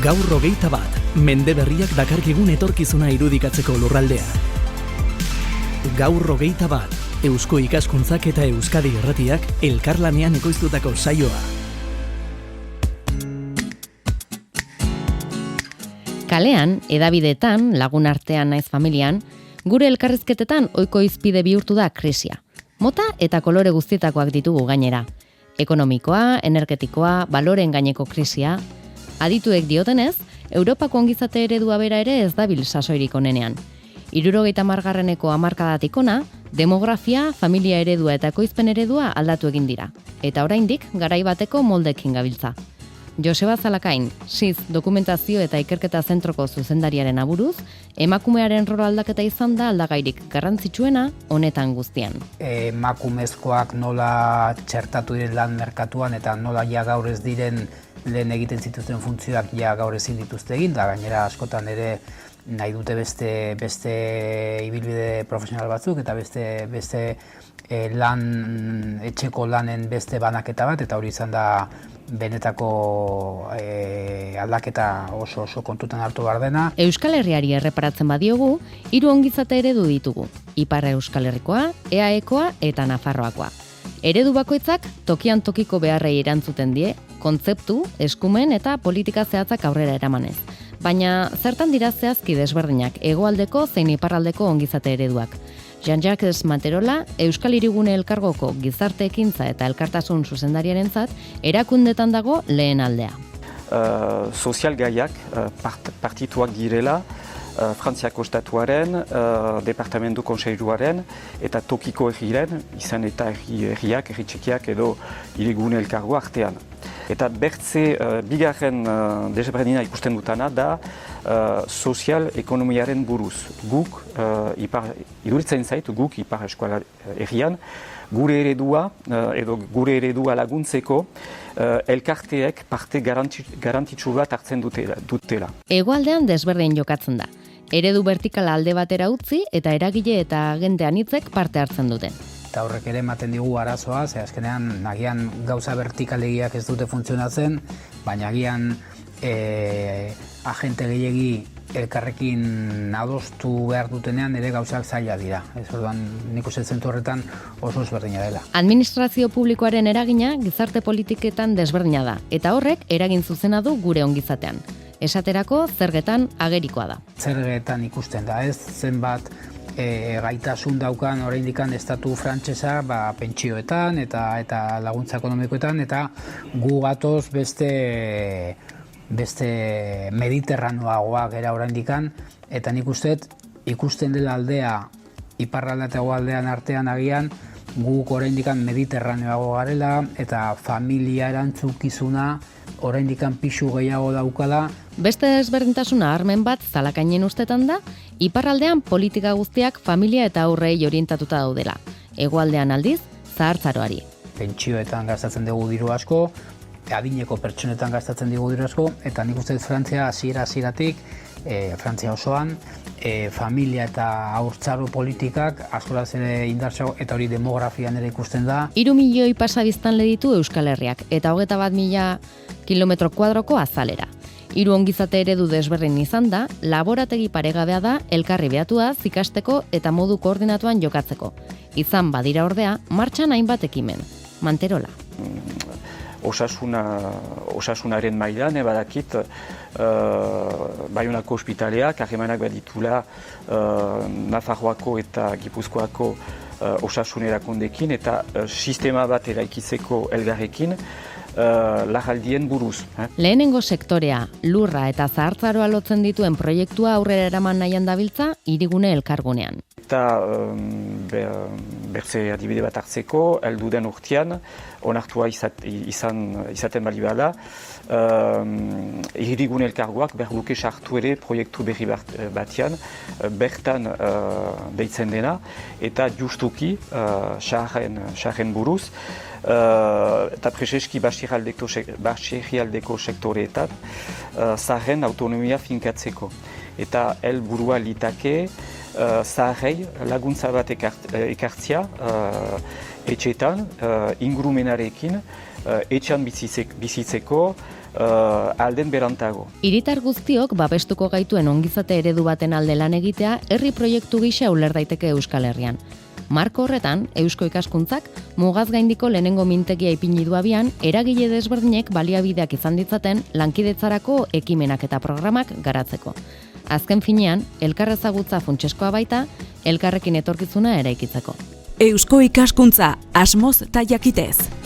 Gaur 21, mende berriak dakarkigun etorkizuna irudikatzeko lurraldea. Gaur 21, Eusko Ikaskuntzak eta Euskadi Irratiak elkarlanean ekoiztutako saioa. Kalean, hedabideetan, lagun artean naiz familian, gure elkarrizketetan ohiko hizpide bihurtu da krisia. Mota eta kolore guztietakoak ditugu gainera. Ekonomikoa, energetikoa, baloreen gaineko krisia. Adituek diotenez, Europako ongizate eredua bera ere ez dabil sasoirik onenean. 70. hamarkadatik hona, demografia, familia eredua eta ekoizpen eredua aldatu egin dira. Eta oraindik garai bateko moldekin gabiltza. Joseba Zalakain, SIZ dokumentazio eta ikerketa zentroko zuzendariaren aburuz, emakumearen rol aldaketa izan da aldagairik garrantzitsuena honetan guztian. Emakumezkoak nola txertatu diren lan merkatuan eta nola ja gaur ez diren lehen egiten zituzten funtzioak ja gaur ezin dituzte egin, da gainera askotan ere nahi dute beste ibilbide profesional batzuk eta beste etxeko lanen beste banaketa bat, eta hori izan da benetako aldaketa oso kontutan hartu behar dena. Euskal Herriari erreparatzen badiogu, 3 ongizate eredu ditugu. Ipar Euskal Herrikoa, EAEkoa eta Nafarroakoa. Eredu bakoitzak tokian tokiko beharrei erantzuten die, kontzeptu, eskumen eta politika zehatzak aurrera eramanez. Baina zertan dira zehazki desberdinak hegoaldeko zein iparraldeko ongizate ereduak. Jean-Jacques Materola, Euskal Hirigune Elkargoko gizarte ekintza eta elkartasun zuzendariarentzat erakundetan dago lehen aldea. Sozial gaiak partituak direla, Frantziako estatuaren, departamentu kontseiluaren eta tokiko herriren, izan eta herriak, herri txikiak edo hirigune elkargo artean. Eta bertze bigarren desberdina ikusten dutana da sozial ekonomiaren buruz. Guk, iduritzen zait, guk Ipar Euskal Herrian, gure eredua laguntzeko elkarteek parte garrantzitsu bat hartzen dutela. Hegoaldean desberdin jokatzen da. Eredu vertikala alde batera utzi eta eragile eta agente anitzek parte hartzen duten. Eta horrek ere ematen digu arazoa, ze azkenean agian gauza vertikalegiak ez dute funtzionatzen, baina agian agente gehiegi elkarrekin adostu behar dutenean ere gauzak zaila dira. Ez orduan nik uste zentzu horretan oso ezberdina dela. Administrazio publikoaren eragina gizarte politiketan desberdina da, eta horrek eragin zuzena du gure ongizatean. Esaterako zergetan agerikoa da. Zergetan ikusten da, ez zenbat gaitasun daukan oraindikan estatu frantsesa pentsioetan eta laguntza ekonomikoetan, eta gu gatoz beste mediterranoagoak era oraindikan, eta nik ikusten dela aldea iparralde eta hegoaldean artean agian guk oraindikan mediterraneoago garela eta familia erantzukizuna oraindikan pisu gehiago daukala. Beste desberdintasuna armen bat Zalakainen ustetan da, iparraldean politika guztiak familia eta aurrei orientatuta daudela. Hegoaldean aldiz, zahartzaroari. Pentsioetan gastatzen dugu diru asko, adineko pertsonetan gastatzen dugu diru asko, eta nik uste Frantzia hasieratik, Frantzia osoan, familia eta haurtzaro politikak askoraz ere indartxo, eta hori demografian ere ikusten da. 3 milioi pasabiztanle ditu Euskal Herriak, eta 21.000 kilometro kuadroko azalera. 3 ongizate eredu desberdin izan da, laborategi paregabea da elkarri beatuaz ikasteko eta modu koordinatuan jokatzeko. Izan badira ordea, martxan hainbat ekimen. Manterola. Osasunaren mailan, badakit, Baionako ospitaleak harremanak baditula Nafarroako eta Gipuzkoako osasun erakundeekin eta sistema bat eraikitzeko elgarrekin lajaldien buruz. Lehenengo sektorea, lurra eta zahartzaroa lotzen dituen proiektua aurrera eraman nahian dabiltza hirigune elkargunean. Eta bertze adibide bat hartzeko, helduden urtean, onartua izaten bali bada, hirigune elkargoak berluke sartu ere proiektu berri batean, bertan deitzen dena, eta justuki saharren buruz, eta preseski Basierrialdeko sektoreetan zaharren autonomia finkatzeko. Eta helburua litake zaharrei laguntza bat ekartzia etxetan, ingurumenarekin etxean bizitzeko alden berantago. Hiritar guztiok babestuko gaituen ongizate eredu baten alde lan egitea herri proiektu gisa uler daiteke Euskal Herrian. Marko horretan, Eusko Ikaskuntzak mugaz gaindiko lehenengo mintegia ipini du abian, eragile desberdinek baliabideak izan ditzaten lankidetzarako ekimenak eta programak garatzeko. Azken finean, elkarrezagutza funtseskoa baita, elkarrekin etorkizuna eraikitzeko. Eusko Ikaskuntza, asmoz eta jakitez.